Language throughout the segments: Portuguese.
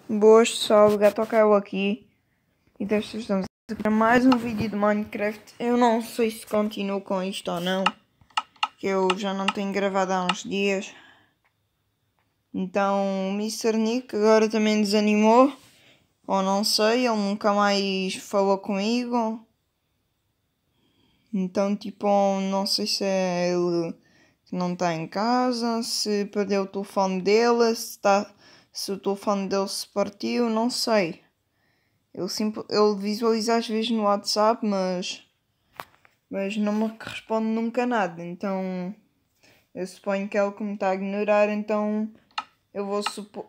Boas pessoal, o Gato caiu aqui e desta vez estamos aqui para mais um vídeo de Minecraft. Eu não sei se continuo com isto ou não, que eu já não tenho gravado há uns dias. Então o Mr. Nick agora também desanimou, ou não sei, ele nunca mais falou comigo. Então tipo, não sei se é ele que não está em casa, se perdeu o telefone dele, se o telefone dele se partiu, não sei. Ele visualiza às vezes no WhatsApp, mas não me responde nunca nada. Então eu suponho que é ele que me está a ignorar. Então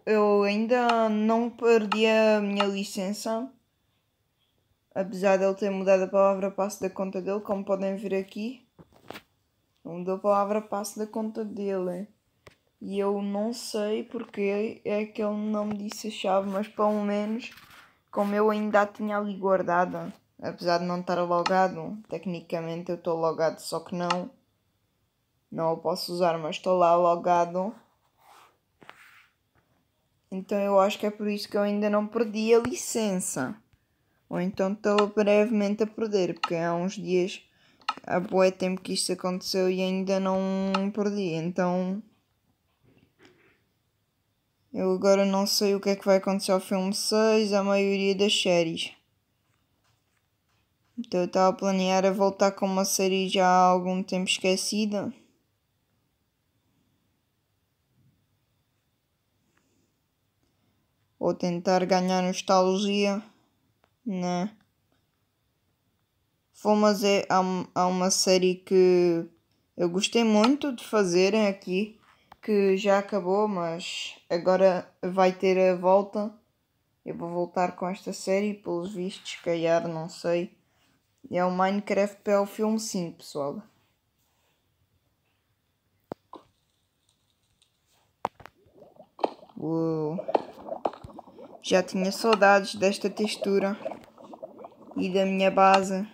eu ainda não perdi a minha licença. Apesar de ele ter mudado a palavra passe da conta dele, como podem ver aqui. Ele mudou a palavra passe da conta dele. E eu não sei porque é que ele não me disse a chave, mas pelo menos, como eu ainda a tinha ali guardada, apesar de não estar logado, tecnicamente eu estou logado, só que não o posso usar, mas estou lá logado. Então eu acho que é por isso que eu ainda não perdi a licença. Ou então estou brevemente a perder, porque há uns dias, há bué tempo que isto aconteceu e ainda não perdi. Então eu agora não sei o que é que vai acontecer ao filme 6, a maioria das séries. Então eu estava a planear a voltar com uma série já há algum tempo esquecida. Ou tentar ganhar nostalgia, né? Mas há uma série que eu gostei muito de fazerem aqui, que já acabou, mas agora vai ter a volta. Eu vou voltar com esta série, pelos vistos, calhar, não sei. É o Minecraft para o filme 5, pessoal. Uou. Já tinha saudades desta textura e da minha base.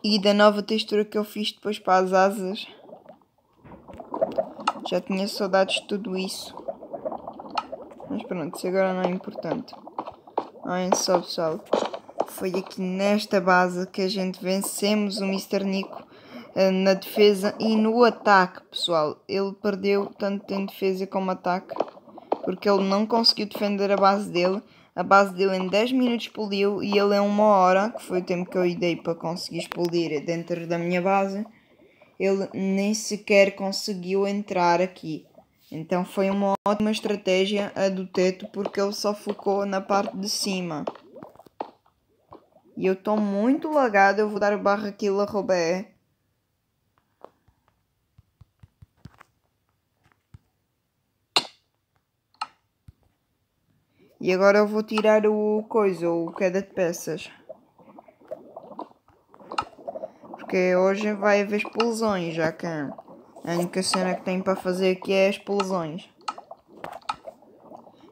E da nova textura que eu fiz depois para as asas. Já tinha saudades de tudo isso. Mas pronto, isso agora não é importante. Olhem só, pessoal. Foi aqui nesta base que a gente vencemos o Mr. Nico na defesa e no ataque, pessoal. Ele perdeu tanto em defesa como ataque, porque ele não conseguiu defender a base dele. A base dele em 10 minutos explodiu e ele em 1 hora, que foi o tempo que eu dei para conseguir explodir dentro da minha base, ele nem sequer conseguiu entrar aqui. Então foi uma ótima estratégia a do teto, porque ele só focou na parte de cima. E eu estou muito lagado, eu vou dar barra kill a Robé. E agora eu vou tirar o queda de peças. Porque hoje vai haver explosões, já que a única cena que tem para fazer aqui é explosões.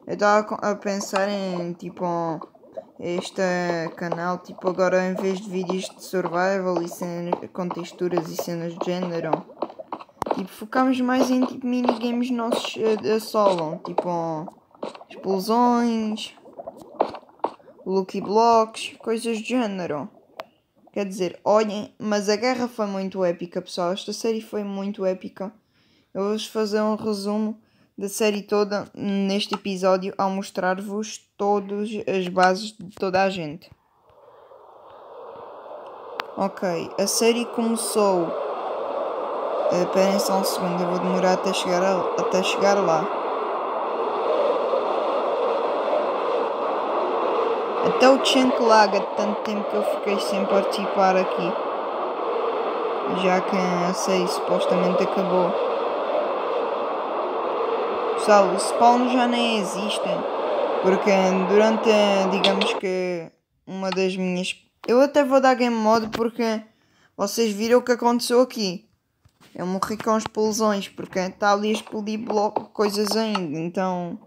Eu estava a pensar em, tipo, este canal, tipo, agora em vez de vídeos de survival e cenas com texturas e cenas de género, tipo, focamos mais em, tipo, minigames nossos a solo, tipo, explosões, Lucky Blocks, coisas de género. Quer dizer, olhem, mas a guerra foi muito épica, pessoal. Esta série foi muito épica. Eu vou fazer um resumo da série toda neste episódio ao mostrar-vos todas as bases de toda a gente. Ok, a série começou. Esperem só um segundo, eu vou demorar até chegar lá. Até o Chunk laga de tanto tempo que eu fiquei sem participar aqui. Já que a série supostamente acabou. Pessoal, o spawn já nem existe. Porque durante, digamos que, uma das minhas... Eu até vou dar game mode porque vocês viram o que aconteceu aqui. Eu morri com explosões porque está ali a explodir coisas ainda. Então...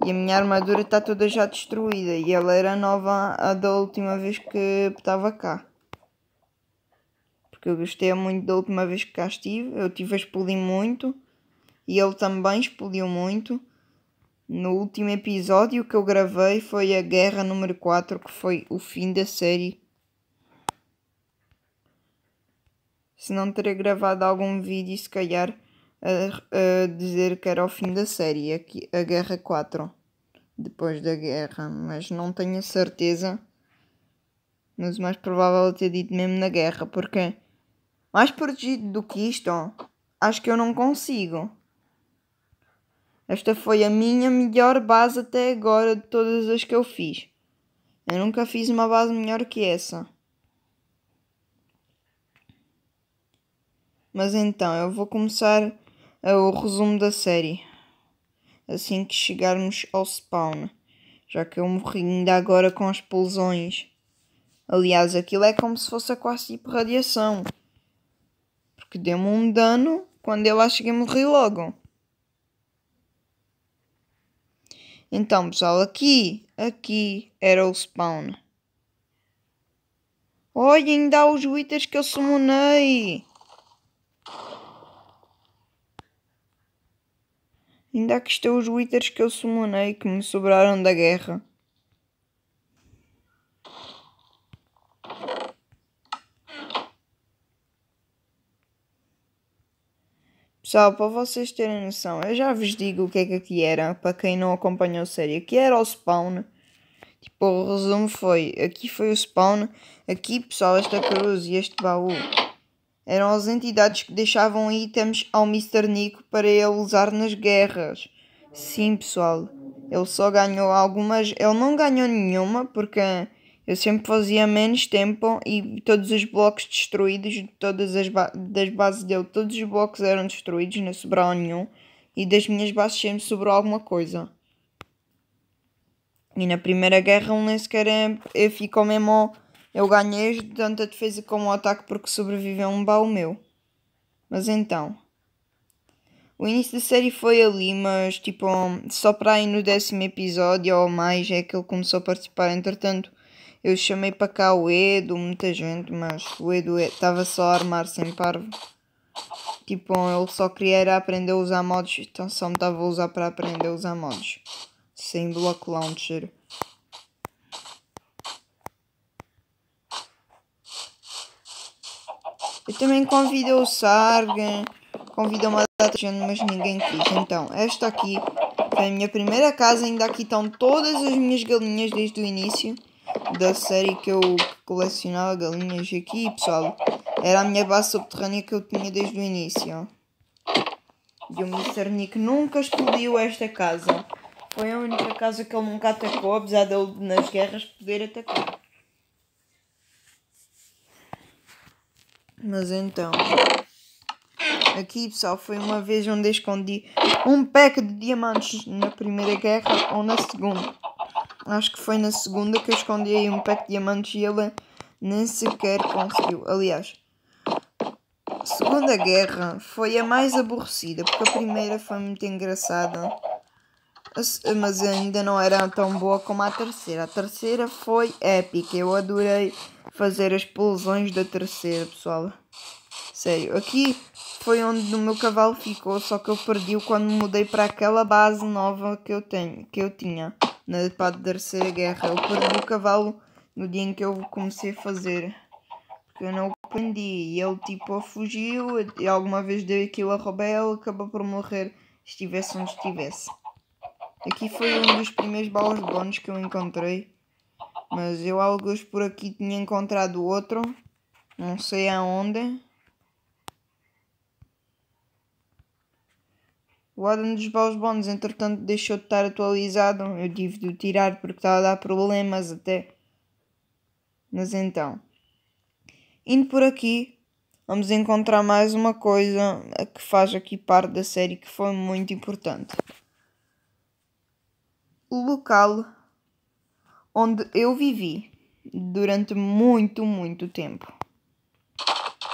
E a minha armadura está toda já destruída. E ela era nova a da última vez que estava cá. Porque eu gostei muito da última vez que cá estive. Eu estive a explodir muito. e ele também explodiu muito. No último episódio que eu gravei foi a Guerra número 4, que foi o fim da série. Se não teria gravado algum vídeo, se calhar, a dizer que era o fim da série, a Guerra 4, depois da guerra, mas não tenho certeza. Mas o mais provável é ter dito mesmo na guerra, porque mais protegido do que isto, acho que eu não consigo. Esta foi a minha melhor base até agora de todas as que eu fiz. Eu nunca fiz uma base melhor que essa. Mas então, eu vou começar o resumo da série. Assim que chegarmos ao spawn. Já que eu morri ainda agora com as explosões. Aliás, aquilo é como se fosse quase tipo radiação. Porque deu-me um dano, quando eu lá cheguei morri logo. Então, pessoal, aqui era o spawn. Olha, ainda há os Withers que eu summonei. Ainda aqui estão os Withers que eu summonei, que me sobraram da guerra. Pessoal, para vocês terem noção, eu já vos digo o que é que aqui era, para quem não acompanhou a série. Aqui era o spawn. Tipo, o resumo foi, aqui foi o spawn. Aqui, pessoal, esta cruz e este baú eram as entidades que deixavam itens ao Mr. Nico para ele usar nas guerras. Sim, pessoal, ele só ganhou algumas, ele não ganhou nenhuma, porque eu sempre fazia menos tempo e todos os blocos destruídos, todas das bases dele, todos os blocos eram destruídos, não sobrou nenhum. E das minhas bases sempre sobrou alguma coisa. E na primeira guerra ele nem sequer ficou mesmo. Eu ganhei tanto a defesa como o ataque porque sobreviveu um baú meu. Mas então. O início da série foi ali, mas tipo, só para aí no 10º episódio ou mais é que ele começou a participar. Entretanto, eu chamei para cá o Edo, muita gente, mas o Edo estava só a armar-se em parvo. Tipo, ele só queria era aprender a usar mods, então só me estava a usar para aprender a usar mods. Sem block launcher. Eu também convidei o Sargen, convidei uma data de gente, mas ninguém quis. Então, esta aqui foi a minha primeira casa. Ainda aqui estão todas as minhas galinhas desde o início da série que eu colecionava galinhas. Aqui, pessoal, era a minha base subterrânea que eu tinha desde o início. E o Mr. Nick nunca explodiu esta casa. Foi a única casa que ele nunca atacou, apesar de ele nas guerras poder atacar. Mas então, aqui, pessoal, foi uma vez onde eu escondi um pack de diamantes na primeira guerra ou na segunda. Acho que foi na segunda que eu escondi aí um pack de diamantes e ele nem sequer conseguiu. Aliás, a segunda guerra foi a mais aborrecida, porque a primeira foi muito engraçada, mas ainda não era tão boa como a terceira. A terceira foi épica, eu adorei fazer as explosões da terceira, pessoal. Sério, aqui foi onde o meu cavalo ficou, só que eu perdi-o quando me mudei para aquela base nova que eu tinha na terceira guerra. Eu perdi o cavalo no dia em que eu comecei a fazer, porque eu não o prendi e ele tipo fugiu e alguma vez deu aquilo a Robel, acabou por morrer, estivesse onde estivesse. Aqui foi um dos primeiros baús bónus que eu encontrei, mas eu alguns por aqui tinha encontrado outro, não sei aonde. O Adam dos baús bónus, entretanto, deixou de estar atualizado. Eu tive de o tirar porque estava a dar problemas até. Mas então, indo por aqui, vamos encontrar mais uma coisa que faz aqui parte da série que foi muito importante. O local onde eu vivi durante muito, muito tempo.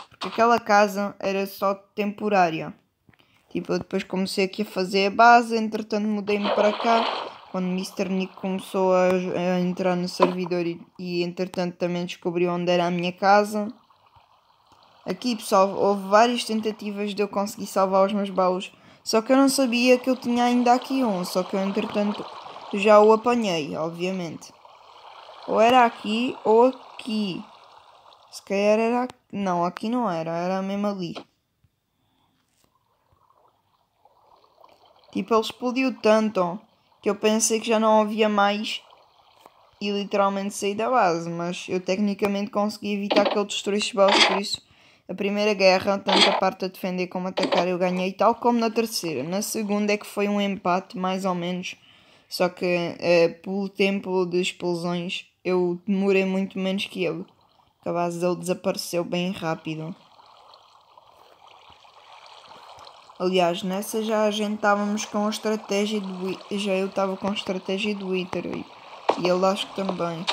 Porque aquela casa era só temporária. Tipo, eu depois comecei aqui a fazer a base, entretanto mudei-me para cá. Quando o Mr. Nick começou a entrar no servidor e entretanto também descobriu onde era a minha casa. Aqui, pessoal, houve várias tentativas de eu conseguir salvar os meus baús. Só que eu não sabia que eu tinha ainda aqui um. Só que eu, entretanto, já o apanhei, obviamente. Ou era aqui ou aqui. Se calhar era aqui. Não, aqui não era. Era mesmo ali. Tipo, ele explodiu tanto que eu pensei que já não havia mais e literalmente saí da base. Mas eu tecnicamente consegui evitar que ele destruísse bases, por isso a primeira guerra, tanto a parte a defender como a atacar, eu ganhei, tal como na terceira. Na segunda é que foi um empate, mais ou menos. Só que pelo tempo de explosões eu demorei muito menos que ele. A base dele desapareceu bem rápido. Aliás, nessa já a gente estávamos com a estratégia do já eu estava com a estratégia do Wither e ele acho que também.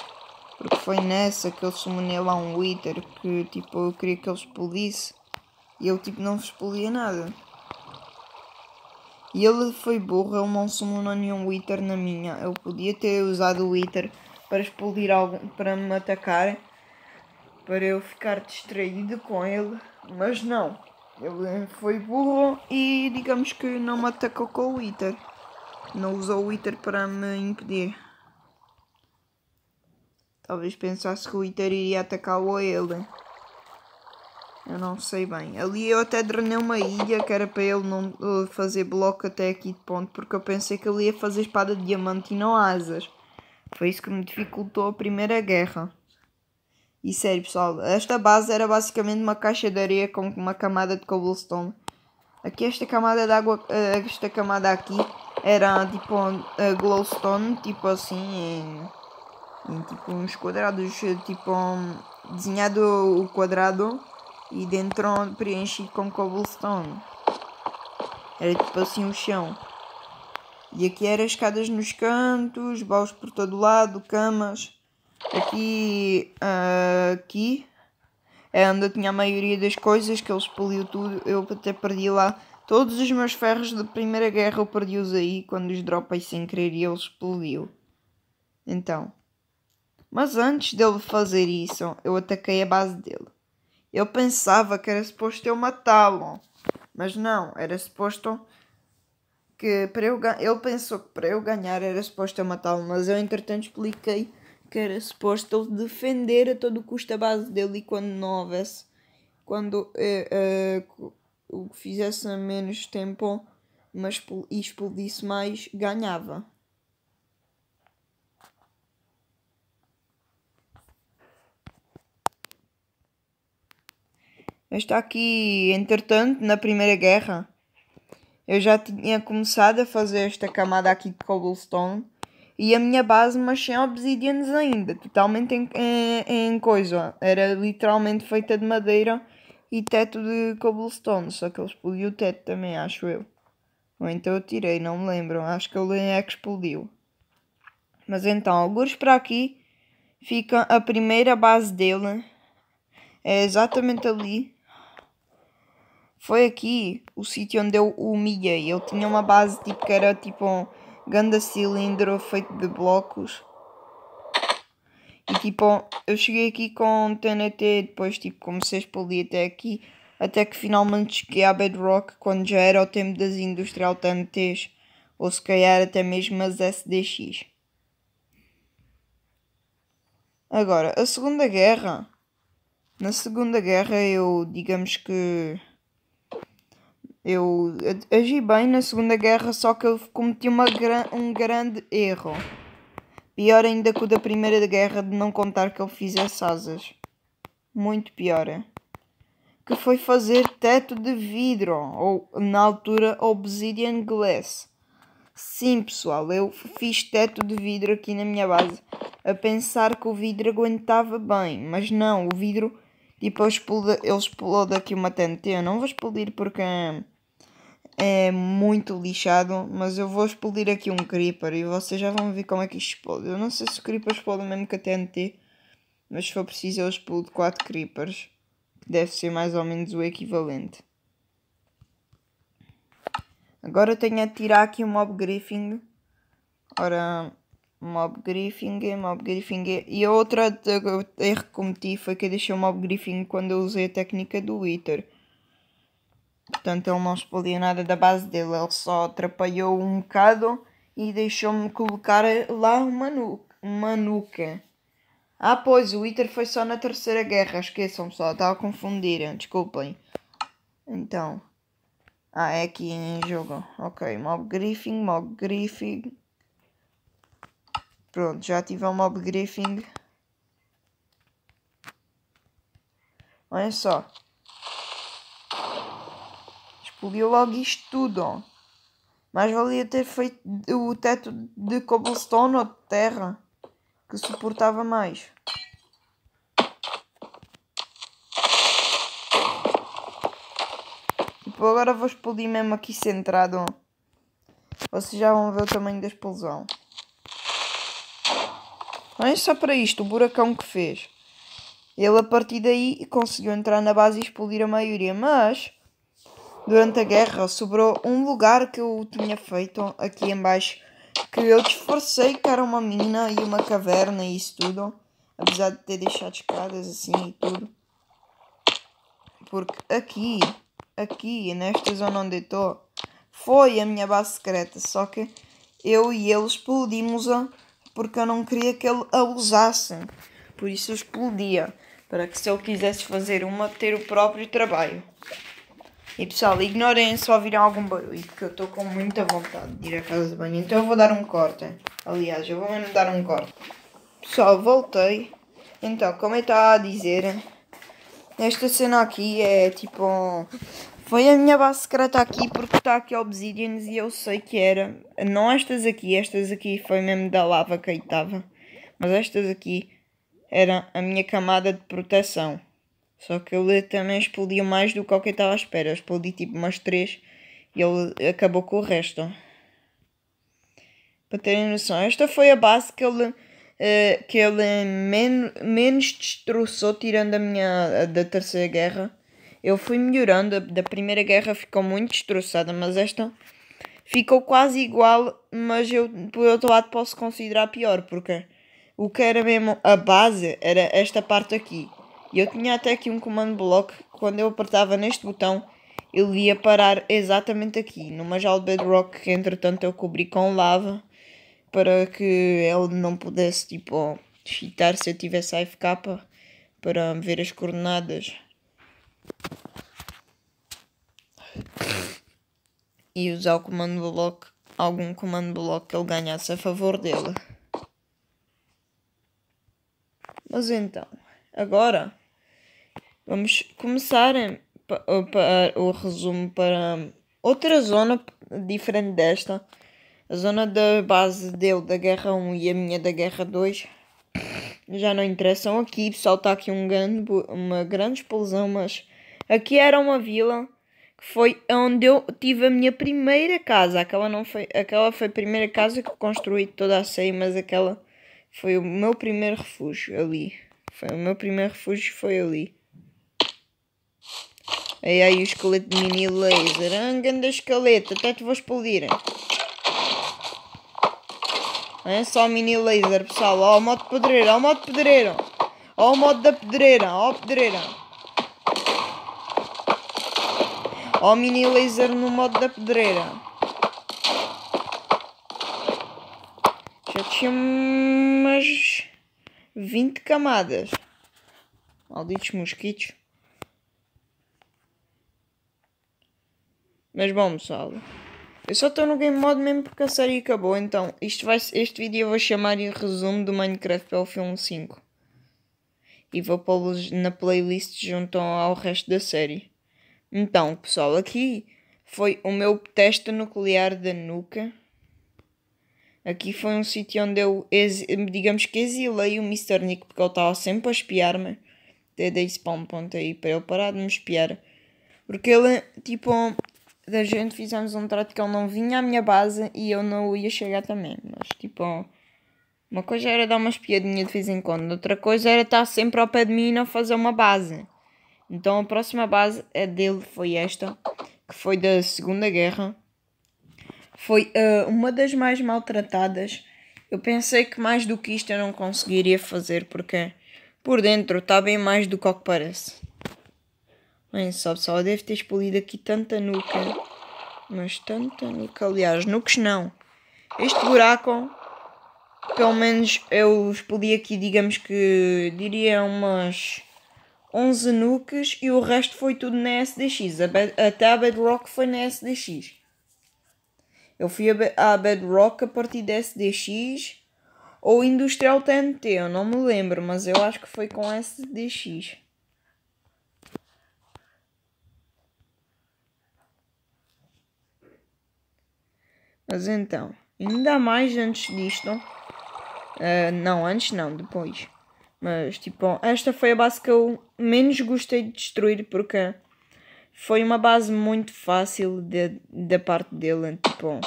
Porque foi nessa que eu summonei lá um Wither que tipo eu queria que ele explodisse e eu tipo não explodia nada. E ele foi burro, ele não summonou nenhum Wither na minha. Eu podia ter usado o Wither para explodir algo, para me atacar, para eu ficar distraído com ele, mas não. Ele foi burro e digamos que não me atacou com o Wither. Não usou o Wither para me impedir. Talvez pensasse que o Wither iria atacá-lo a ele. Eu não sei bem. Ali eu até drenei uma ilha que era para ele não fazer bloco até aqui de ponto, porque eu pensei que ele ia fazer espada de diamante e não asas. Foi isso que me dificultou a primeira guerra. E sério pessoal, esta base era basicamente uma caixa de areia com uma camada de cobblestone. Aqui esta camada de água, esta camada aqui era tipo glowstone, tipo assim, em tipo uns quadrados, tipo desenhado o quadrado e dentro preenchido com cobblestone. Era tipo assim o chão. E aqui eram escadas nos cantos, baús por todo lado, camas. Aqui é onde eu tinha a maioria das coisas, que ele explodiu tudo. Eu até perdi lá todos os meus ferros da primeira guerra, eu perdi-os aí quando os dropei sem querer e ele explodiu. Então, mas antes dele fazer isso, eu ataquei a base dele. Eu pensava que era suposto eu matá-lo, mas não, era suposto que para eu ele pensou que para eu ganhar era suposto eu matá-lo, mas eu entretanto expliquei que era suposto ele defender a todo custo a base dele e quando não houvesse, quando o que fizesse a menos tempo mas explodisse mais, ganhava. Está aqui, entretanto, na Primeira Guerra, eu já tinha começado a fazer esta camada aqui de cobblestone e a minha base, mas sem obsidianos ainda, totalmente em coisa. Era literalmente feita de madeira e teto de cobblestone, só que ele explodiu o teto também, acho eu. Ou então eu tirei, não me lembro, acho que ele é que explodiu. Mas então, alguns para aqui fica a primeira base dele, é exatamente ali. Foi aqui o sítio onde eu o humilhei. Ele tinha uma base tipo que era tipo um grande cilindro feito de blocos. E tipo, eu cheguei aqui com TNT, depois tipo comecei a explodir até aqui. Até que finalmente cheguei à Bedrock quando já era o tempo das Industrial TNTs. Ou se calhar até mesmo as SDX. Agora, a Segunda Guerra. Na Segunda Guerra eu, digamos que... Eu agi bem na Segunda Guerra, só que eu cometi um grande erro. Pior ainda que o da Primeira Guerra, de não contar que ele fizesse asas. Muito pior. Que foi fazer teto de vidro, ou na altura Obsidian Glass. Sim pessoal, eu fiz teto de vidro aqui na minha base, a pensar que o vidro aguentava bem, mas não, o vidro, tipo, ele explode aqui uma TNT. Eu não vou explodir porque é muito lixado, mas eu vou explodir aqui um creeper e vocês já vão ver como é que isto explode. Eu não sei se o creeper explode mesmo que a TNT, mas se for preciso eu explodo 4 creepers, que deve ser mais ou menos o equivalente. Agora tenho a tirar aqui o mob griffing. Ora, mob griffing. E a outra erro que cometi foi que eu deixei o mob griffing quando eu usei a técnica do Wither. Portanto, ele não explodiu nada da base dele. Ele só atrapalhou um bocado e deixou-me colocar lá uma nuca. Ah, pois, o ITER foi só na Terceira Guerra. Esqueçam, pessoal. Estava a confundir. Desculpem. Então. É aqui em jogo. Ok, Mob Griffing. Pronto, já tive o Mob Griffing. Olha só. Explodiu logo isto tudo. Ó. Mais valia ter feito o teto de cobblestone ou de terra. Que suportava mais. Tipo, agora vou explodir mesmo aqui centrado. Vocês já vão ver o tamanho da explosão. Não é só para isto, o buracão que fez. Ele a partir daí conseguiu entrar na base e explodir a maioria. Mas, durante a guerra, sobrou um lugar que eu tinha feito aqui em baixo. Que eu disfarcei que era uma mina e uma caverna e isso tudo. Apesar de ter deixado escadas assim e tudo. Porque aqui, nesta zona onde eu estou, foi a minha base secreta. Só que eu e ele explodimos-a porque eu não queria que ele a usasse. Por isso eu explodia. Para que se ele quisesse fazer uma, ter o próprio trabalho. E pessoal, ignorem se ouvirem algum barulho, porque eu estou com muita vontade de ir à casa de banho. Então eu vou dar um corte. Aliás, eu vou mesmo dar um corte. Pessoal, voltei. Então, como eu estava a dizer, esta cena aqui é tipo... Foi a minha base secreta aqui porque está aqui Obsidians e eu sei que era. Não estas aqui foi mesmo da lava que aí estava. Mas estas aqui era a minha camada de proteção. Só que ele também explodiu mais do que o que eu estava à espera. Eu explodi tipo umas 3 e ele acabou com o resto. Para terem noção, esta foi a base que ele menos destroçou, tirando a minha da Terceira Guerra. Eu fui melhorando, da Primeira Guerra ficou muito destroçada, mas esta ficou quase igual, mas eu por outro lado posso considerar pior, porque o que era mesmo a base era esta parte aqui. E eu tinha até aqui um comando block, quando eu apertava neste botão, ele ia parar exatamente aqui, numa jaula de bedrock que entretanto eu cobri com lava, para que ele não pudesse, tipo, cheatar se eu tivesse AFK para ver as coordenadas. E usar o comando block, algum comando block que ele ganhasse a favor dele. Mas então, agora vamos começar o resumo para outra zona diferente desta. A zona da base dele da Guerra 1 e a minha da Guerra 2 já não interessam aqui. Pessoal, está aqui uma grande explosão, mas aqui era uma vila que foi onde eu tive a minha primeira casa. Aquela foi a primeira casa que eu construí toda a série, mas aquela foi o meu primeiro refúgio ali. O meu primeiro refúgio foi ali. Aí o esqueleto de mini laser. Ganda esqueleto, até te vou explodir. É só mini laser, pessoal. Ó o modo pedreiro, ó o modo pedreiro. Ó o modo da pedreira, ó a pedreira. Ó o mini laser no modo da pedreira. Já tinha umas 20 camadas. Malditos mosquitos. Mas bom, pessoal. Eu só estou no game mode mesmo porque a série acabou. Então, este vídeo eu vou chamar em resumo do Minecraft Battlefield 5. E vou pô-los na playlist junto ao resto da série. Então, pessoal, aqui foi o meu teste nuclear da nuca. Aqui foi um sítio onde eu, digamos que exilei o Mr. Nick porque ele estava sempre a espiar-me. Até dei spawn point aí para ele parar de me espiar. Porque ele, tipo, da gente fizemos um trato que ele não vinha à minha base e eu não ia chegar também. Mas, tipo, uma coisa era dar uma espiadinha de vez em quando. Outra coisa era estar sempre ao pé de mim e não fazer uma base. Então a próxima base dele foi esta, que foi da Segunda Guerra. Foi uma das mais maltratadas. Eu pensei que mais do que isto eu não conseguiria fazer, porque por dentro está bem mais do que o que parece. Bem, só pessoal, eu devo ter explodido aqui tanta nuca. Mas tanta nuca. Aliás, nuques não. Este buraco, pelo menos eu explodi aqui, digamos que diria umas 11 nuques e o resto foi tudo na SDX. Até a Bedrock foi na SDX. Eu fui a Bedrock a partir da SDX ou Industrial TNT, eu não me lembro, mas eu acho que foi com SDX. Mas então, ainda mais antes disto. Não, antes não, depois. Mas tipo, esta foi a base que eu menos gostei de destruir porque foi uma base muito fácil da parte dele. Tipo,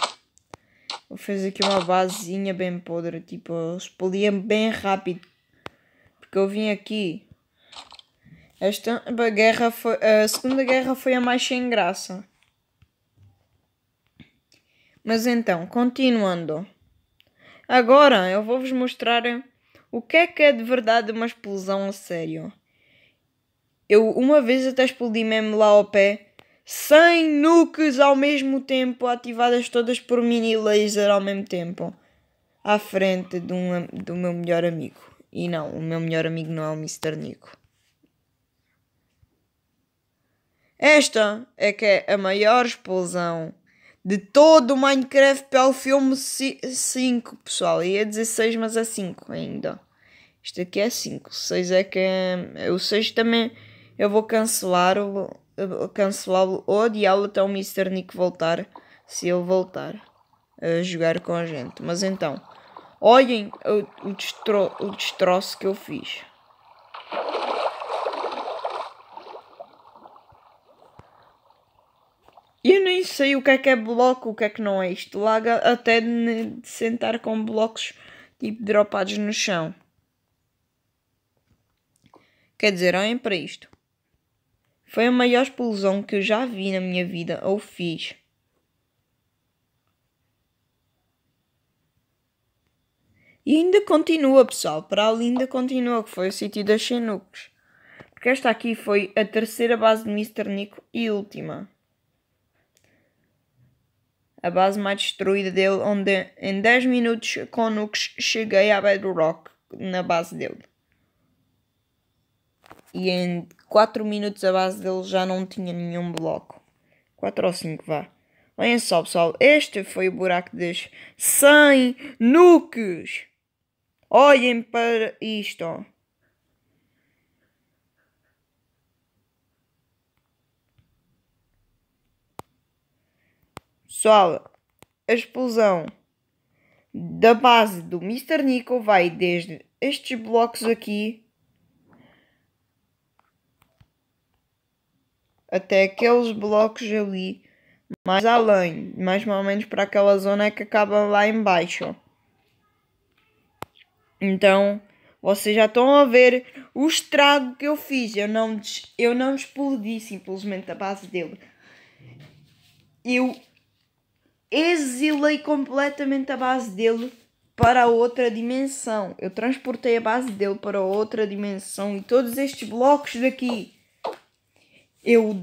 eu fiz aqui uma basezinha bem podre. Tipo, eu explodia bem rápido. Porque eu vim aqui. A Segunda Guerra foi a mais sem graça. Mas então, continuando. Agora eu vou-vos mostrar o que é de verdade uma explosão a sério. Eu uma vez até explodi mesmo lá ao pé 100 nukes ao mesmo tempo, ativadas todas por mini laser ao mesmo tempo. À frente do meu melhor amigo. E não, o meu melhor amigo não é o Mr. Nico. Esta é que é a maior explosão de todo o Minecraft pelo filme 5, pessoal. Ia dizer 6, mas é 5 ainda. Isto aqui é 5. 6 é que é... O 6 também eu vou cancelá-lo ou adiá-lo até o Mr. Nick voltar. Se ele voltar a jogar com a gente. Mas então, olhem o destroço que eu fiz. Eu nem sei o que é bloco, o que é que não é. Isto laga até de sentar com blocos tipo dropados no chão. Quer dizer, olhem para isto. Foi a maior explosão que eu já vi na minha vida ou fiz. E ainda continua, pessoal. Para ali ainda continua, que foi o sítio das Xenucos. Porque esta aqui foi a terceira base de Mr. Nico e última. A base mais destruída dele, onde em 10 minutos com nukes cheguei à Bedrock na base dele. E em 4 minutos a base dele já não tinha nenhum bloco. 4 ou 5, vá. Olhem só, pessoal. Este foi o buraco das 100 nukes. Olhem para isto. Pessoal, a explosão da base do Mr. Nico vai desde estes blocos aqui até aqueles blocos ali, mais além, mais ou menos para aquela zona que acaba lá embaixo. Então, vocês já estão a ver o estrago que eu fiz. Eu não explodi simplesmente a base dele. Eu exilei completamente a base dele para outra dimensão. Eu transportei a base dele para outra dimensão. E todos estes blocos daqui, eu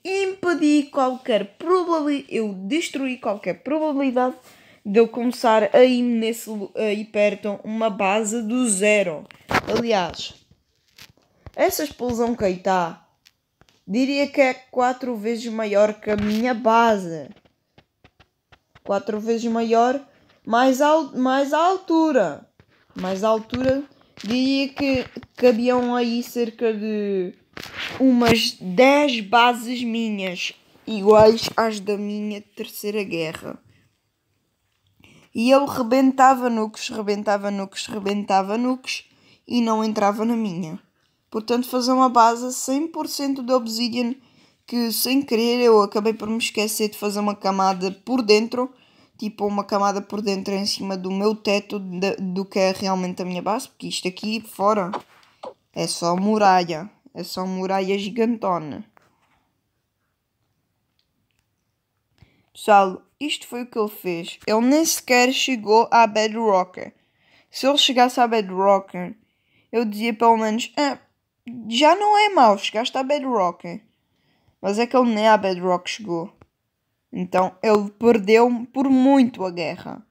impedi qualquer probabilidade, eu destruí qualquer probabilidade de eu começar aí perto uma base do zero. Aliás, essa explosão que aí está, diria que é 4 vezes maior que a minha base. 4 vezes maior, mais a altura. Mais a altura, diria que cabiam aí cerca de umas 10 bases minhas, iguais às da minha terceira guerra. E ele rebentava nukes e não entrava na minha. Portanto, fazer uma base 100% de obsidian, que sem querer eu acabei por me esquecer de fazer uma camada por dentro, tipo uma camada por dentro em cima do meu teto do que é realmente a minha base, porque isto aqui fora é só muralha gigantona. Pessoal, isto foi o que ele fez. Ele nem sequer chegou à Bedrock. Se ele chegasse à Bedrock, eu dizia pelo menos, já não é mau, chegaste à Bedrock. Mas é que ele nem à Bedrock chegou. Então ele perdeu por muito a guerra.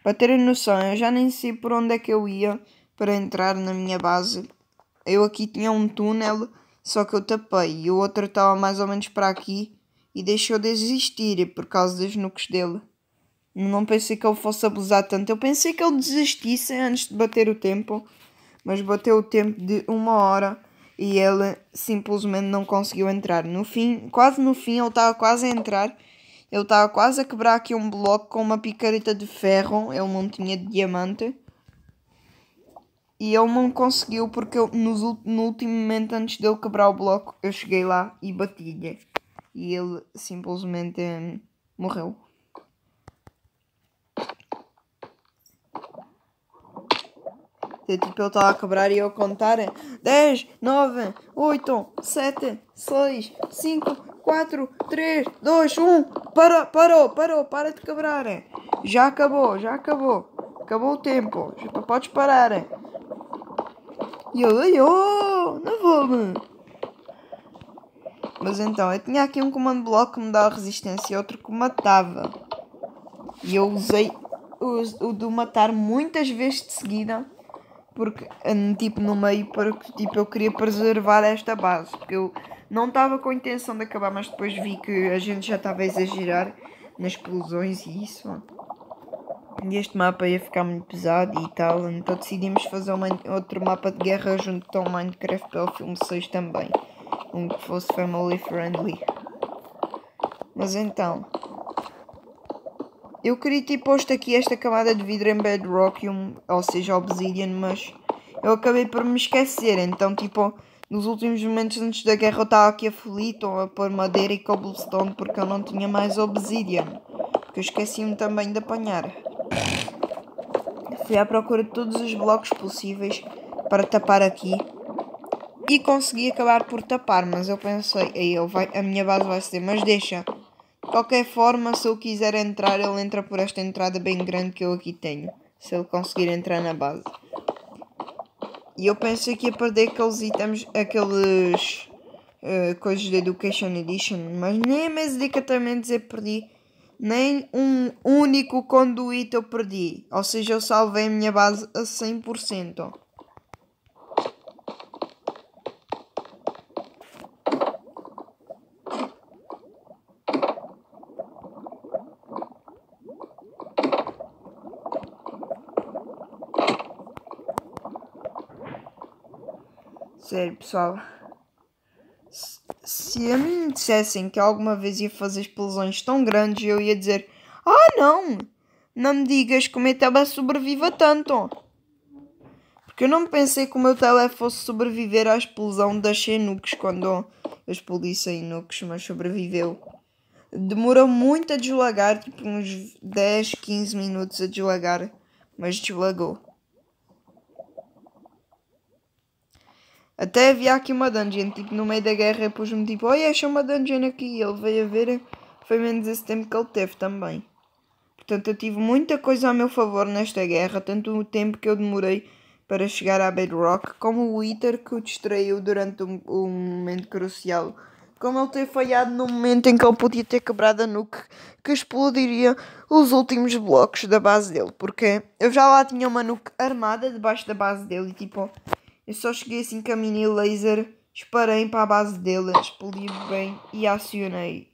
Para terem noção, eu já nem sei por onde é que eu ia para entrar na minha base. Eu aqui tinha um túnel, só que eu tapei. E o outro estava mais ou menos para aqui e deixou de existir por causa das nukes dele. Não pensei que ele fosse abusar tanto. Eu pensei que ele desistisse antes de bater o tempo. Mas bateu o tempo de 1 hora e ele simplesmente não conseguiu entrar. No fim, quase no fim, ele estava quase a entrar. Ele estava quase a quebrar aqui um bloco com uma picareta de ferro. Ele não tinha de diamante. E ele não conseguiu porque eu, no último momento antes dele quebrar o bloco, eu cheguei lá e bati-lhe. E ele simplesmente morreu. Tipo, ele estava a quebrar e eu a contar 10, 9, 8, 7, 6, 5, 4, 3, 2, 1. Parou, para de quebrar. Já acabou. Acabou o tempo. Já tu podes parar. E eu, não vou-me. Mas então, eu tinha aqui um comando bloco que me dava resistência e outro que matava. E eu usei o de matar muitas vezes de seguida. Porque, tipo, no meio, porque, tipo, eu queria preservar esta base. Porque eu não estava com a intenção de acabar, mas depois vi que a gente já estava a exagerar nas explosões e isso. E este mapa ia ficar muito pesado e tal. Então decidimos fazer outro mapa de guerra junto com o Minecraft pelo filme 6 também. Um que fosse family friendly. Mas então... eu queria ter posto aqui esta camada de vidro em Bedrock, ou seja, Obsidian, mas eu acabei por me esquecer. Então, tipo, nos últimos momentos antes da guerra eu estava aqui aflito a pôr madeira e cobblestone porque eu não tinha mais Obsidian. Porque eu esqueci-me também de apanhar. Fui à procura de todos os blocos possíveis para tapar aqui. E consegui acabar por tapar, mas eu pensei, a minha base vai ser, mas deixa... de qualquer forma, se eu quiser entrar, ele entra por esta entrada bem grande que eu aqui tenho. Se ele conseguir entrar na base. E eu pensei que ia perder aqueles itens, aqueles coisas de Education Edition. Mas nem a mesma também dizer perdi. Nem um único conduíte eu perdi. Ou seja, eu salvei a minha base a 100%. Sério, pessoal. Se a mim me dissessem que alguma vez ia fazer explosões tão grandes, eu ia dizer: ah, não! Não me digas que o meu tele sobrevive a tanto. Porque eu não pensei que o meu tele fosse sobreviver à explosão das 100 nukes quando eu explodi 100 nukes, mas sobreviveu. Demorou muito a deslagar, tipo uns 10, 15 minutos a deslagar, mas deslagou. Até havia aqui uma dungeon, tipo, no meio da guerra eu pus-me tipo, olha, achei uma dungeon aqui. E ele veio a ver, foi menos esse tempo que ele teve também. Portanto, eu tive muita coisa a meu favor nesta guerra, tanto o tempo que eu demorei para chegar à Bedrock, como o Wither que o distraiu durante um momento crucial. Como ele ter falhado no momento em que ele podia ter quebrado a nuke que explodiria os últimos blocos da base dele. Porque eu já lá tinha uma nuke armada debaixo da base dele e tipo... eu só cheguei assim com a mini laser, disparei para a base dele, explodi bem e acionei.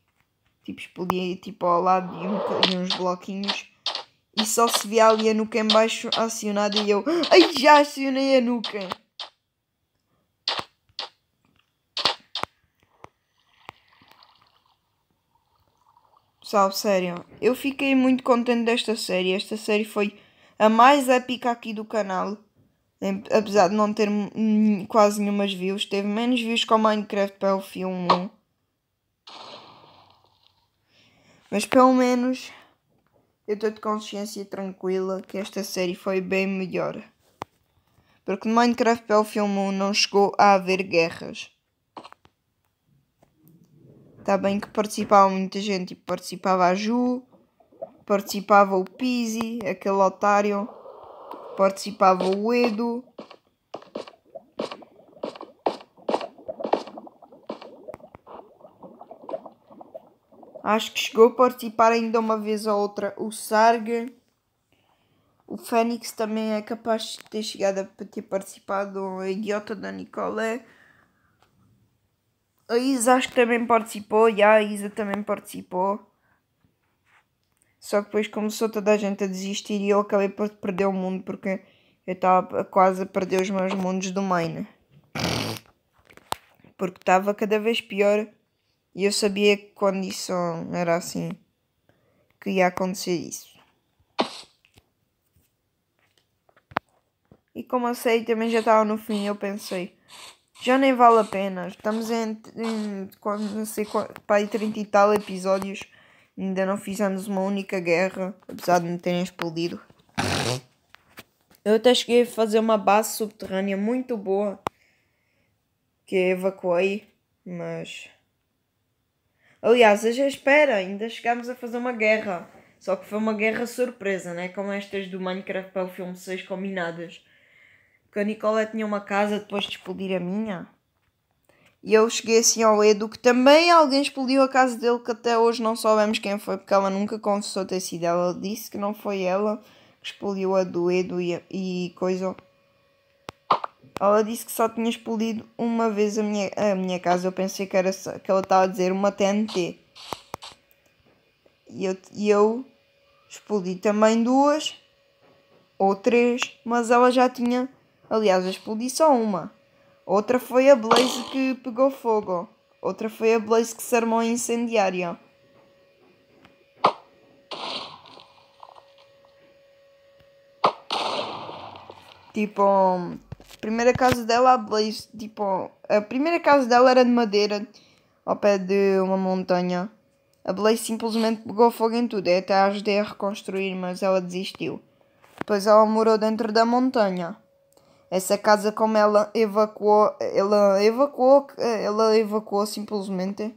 Tipo, explodi tipo, ao lado de uns bloquinhos. E só se via ali a nuca em baixo acionada e eu... ai, já acionei a nuca! Pessoal, sério, eu fiquei muito contente desta série. Esta série foi a mais épica aqui do canal. Apesar de não ter quase nenhumas views, teve menos views que o Minecraft Battlefield 1. Mas pelo menos eu estou de consciência tranquila que esta série foi bem melhor. Porque no Minecraft Battlefield 1 não chegou a haver guerras. Está bem que participava muita gente, tipo, participava a Ju, participava o Pizzy, aquele otário, participava o Edu. Acho que chegou a participar ainda uma vez ou outra o Sarg. O Fênix também é capaz de ter chegado a ter participado, a idiota da Nicolé. A Isa acho que também participou, a Isa também participou. Só que depois começou toda a gente a desistir e eu acabei por perder o mundo porque eu estava quase a perder os meus mundos do main. Porque estava cada vez pior e eu sabia que quando isso era assim, que ia acontecer isso. E como a série também já estava no fim, eu pensei, já nem vale a pena. Estamos em não sei, para aí 30 e tal episódios. Ainda não fizemos uma única guerra, apesar de me terem explodido. Eu até cheguei a fazer uma base subterrânea muito boa, que eu evacuei, mas... Aliás, já espera, ainda chegámos a fazer uma guerra. Só que foi uma guerra surpresa, né? Como estas do Minecraft para o filme 6 combinadas. Que a Nicolé tinha uma casa depois de explodir a minha. E eu cheguei assim ao Edu, que também alguém explodiu a casa dele, que até hoje não soubemos quem foi, porque ela nunca confessou ter sido ela. Ela disse que não foi ela que explodiu a do Edu e coisa. Ela disse que só tinha explodido uma vez a minha casa. Eu pensei que ela estava a dizer uma TNT. E eu explodi também 2 ou 3, mas ela já tinha... Aliás, eu explodi só uma. Outra foi a Blaze que pegou fogo. Outra foi a Blaze que se armou incendiária. Tipo, a primeira casa dela, a Blaze, tipo, a primeira casa dela era de madeira, ao pé de uma montanha. A Blaze simplesmente pegou fogo em tudo. Eu até a ajudei a reconstruir, mas ela desistiu. Depois ela morou dentro da montanha. Essa casa, como ela evacuou simplesmente.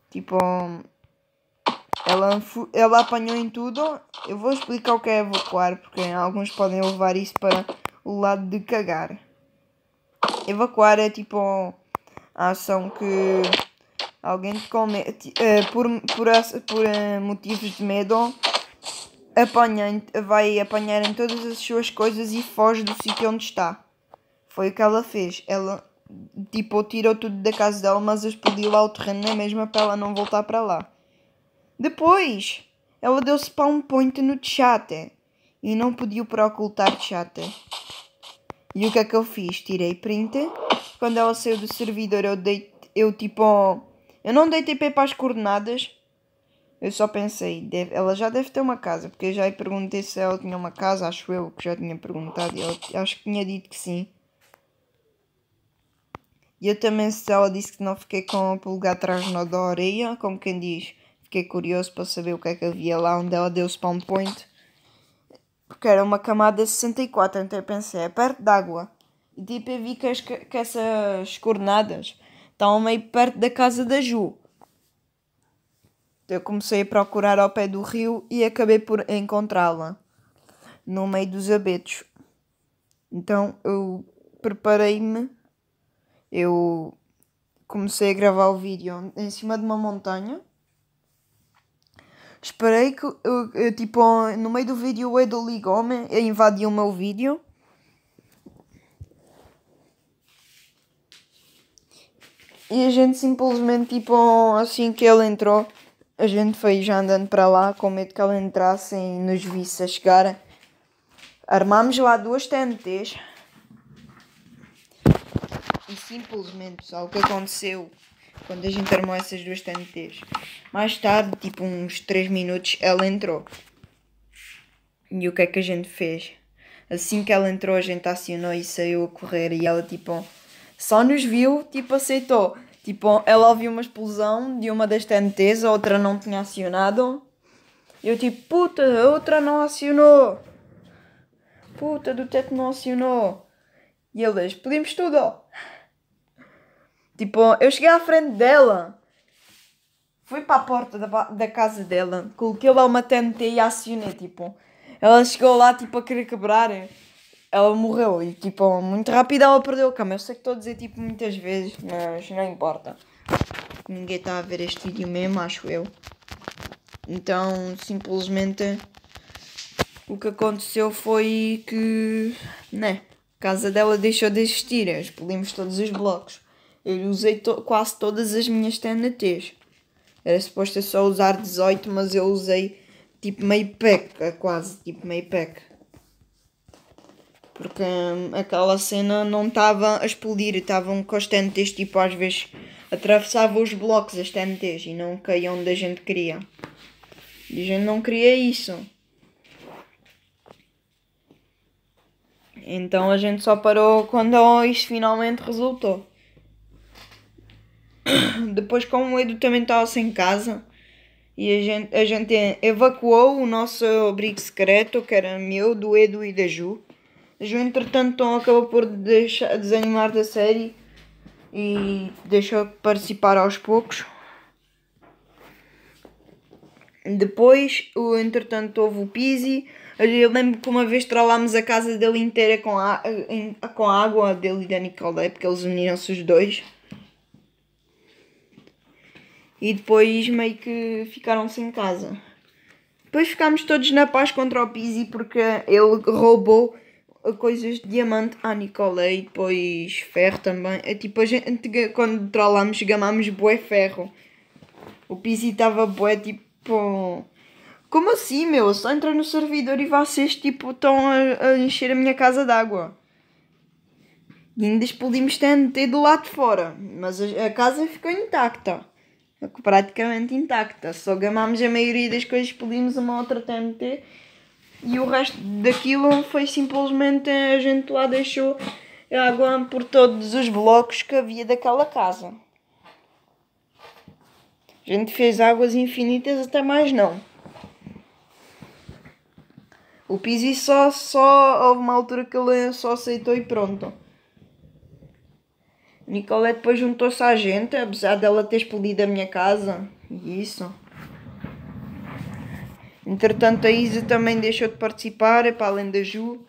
Tipo, ela apanhou em tudo. Eu vou explicar o que é evacuar, porque alguns podem levar isso para o lado de cagar. Evacuar é tipo a ação que alguém te comete por motivos de medo. Vai apanhar em todas as suas coisas e foge do sítio onde está. Foi o que ela fez. Ela, tipo, tirou tudo da casa dela, mas explodiu lá o terreno na mesma para ela não voltar para lá. Depois, ela deu spawn point no chat e não pediu para ocultar chat. E o que é que eu fiz? Tirei print. Quando ela saiu do servidor, eu não dei TP para as coordenadas. Eu só pensei, ela já deve ter uma casa, porque eu já lhe perguntei se ela tinha uma casa, acho eu que já tinha perguntado, e ela acho que tinha dito que sim. E eu também, se ela disse que não, fiquei com o polegar atrás da orelha, como quem diz, fiquei curioso para saber o que é que havia lá onde ela deu spawn point. Porque era uma camada 64, então eu pensei, é perto d'água. E tipo, eu vi que essas coordenadas estavam meio perto da casa da Ju. Eu comecei a procurar ao pé do rio e acabei por encontrá-la no meio dos abetos. Então eu preparei-me. Eu comecei a gravar o vídeo em cima de uma montanha. Esperei que, tipo, no meio do vídeo o Edu ligou-me e invadiu o meu vídeo. E a gente simplesmente, tipo, assim que ele entrou, a gente foi já andando para lá com medo que ela entrasse e nos visse a chegar. Armámos lá 2 TNTs. E simplesmente, pessoal, o que aconteceu quando a gente armou essas 2 TNTs? Mais tarde, tipo uns 3 minutos, ela entrou. E o que é que a gente fez? Assim que ela entrou, a gente acionou e saiu a correr. E ela, tipo, só nos viu, tipo, aceitou. Tipo, ela ouviu uma explosão de uma das TNTs, a outra não tinha acionado. E eu tipo, puta, a outra não acionou. Puta, do teto não acionou. E eles, pedimos tudo. Tipo, eu cheguei à frente dela. Fui para a porta da casa dela. Coloquei lá uma TNT e acionei, tipo. Ela chegou lá, tipo, a querer quebrar. Ela morreu e, tipo, muito rápido ela perdeu a cama. Eu sei que estou a dizer, tipo, muitas vezes, mas não importa. porque ninguém está a ver este vídeo mesmo, acho eu. Então, simplesmente, o que aconteceu foi que, né, a casa dela deixou de existir, expelimos todos os blocos. Eu usei quase todas as minhas TNTs. Era suposto eu só usar 18, mas eu usei tipo meio pack, quase, tipo meio pack. Porque aquela cena não estava a explodir, estavam com as TNTs, tipo às vezes atravessavam os blocos as TNTs e não caíam onde a gente queria. E a gente não queria isso. Então a gente só parou quando isso finalmente resultou. Depois, como o Edu também estava sem casa e a gente evacuou o nosso abrigo secreto, que era meu, do Edu e da Ju. A Ju, entretanto, acabou por desanimar da série e deixou participar aos poucos. Depois, entretanto, houve o Pizzi. Eu lembro que uma vez trollámos a casa dele inteira com a água dele e da Nicole, porque eles uniram-se os dois. E depois meio que ficaram sem casa. Depois ficámos todos na paz contra o Pizzi porque ele roubou coisas de diamante à Nicole e depois ferro também. Tipo, a gente quando trollámos gamámos bué ferro. O Pizzi estava bué tipo... Como assim, meu? Só entrei no servidor e vocês tipo estão a encher a minha casa de água. E ainda explodimos TNT do lado de fora. Mas a casa ficou intacta. Praticamente intacta. Só gamámos a maioria das coisas, explodimos uma outra TNT. E o resto daquilo foi simplesmente a gente lá deixou água por todos os blocos que havia daquela casa. A gente fez águas infinitas até mais não. O Pizzi só houve uma altura que ele só aceitou e pronto. Nicolette depois juntou-se à gente, apesar dela ter explodido a minha casa. E isso. Entretanto a Isa também deixou de participar, para além da Ju.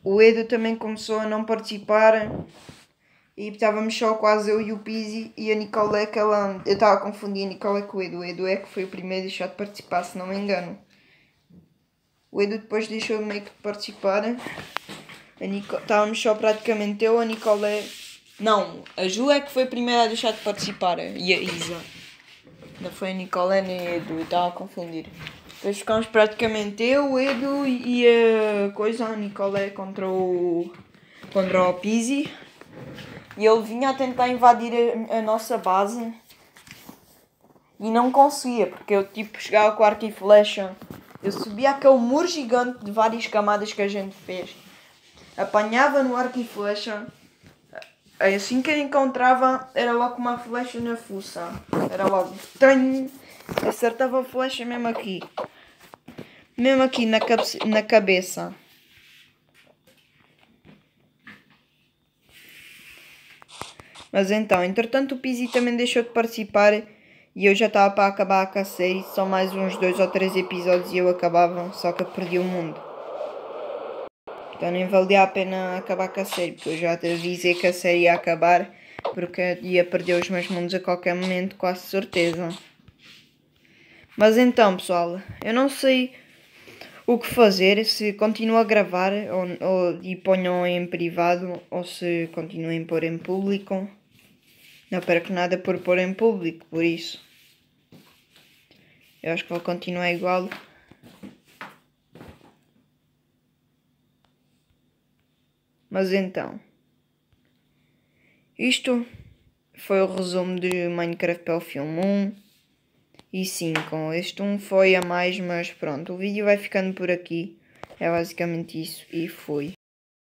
O Edu também começou a não participar. E estávamos só quase eu e o Pizzi e a Nicole, que ela... Eu estava a confundir a Nicole com o Edu. O Edu é que foi o primeiro a deixar de participar, se não me engano. O Edu depois deixou meio que de participar. Estávamos só praticamente eu, a Nicole... Não, a Ju é que foi a primeira a deixar de participar. E a Isa. Não foi a Nicole nem a Edu, eu estava a confundir. Depois ficámos praticamente eu, o Edu e a coisa, a Nicole contra o Pizzi. E ele vinha a tentar invadir a nossa base. E não conseguia, porque eu tipo chegava com arco e flecha. Eu subia aquele muro gigante de várias camadas que a gente fez. Apanhava no arco e flecha. Assim que eu encontrava, era logo uma flecha na fuça. Era logo... Acertava a flecha mesmo aqui. Mesmo aqui na cabeça. Mas então, entretanto o Pizzi também deixou de participar. E eu já estava para acabar com a série. Só mais uns 2 ou 3 episódios e eu acabava. Só que eu perdi o mundo. Então nem valia a pena acabar com a série. Porque eu já avisei que a série ia acabar. Porque ia perder os meus mundos a qualquer momento. Quase certeza. Mas então pessoal. Eu não sei o que fazer. Se continuo a gravar. E ponham em privado. Ou se continuem a pôr em público. Não perco nada por pôr em público. Por isso. Eu acho que vou continuar igual. Mas então. Isto foi o resumo de Minecraft Battlefield 1. E sim, com este foi a mais, mas pronto. O vídeo vai ficando por aqui. É basicamente isso. E foi.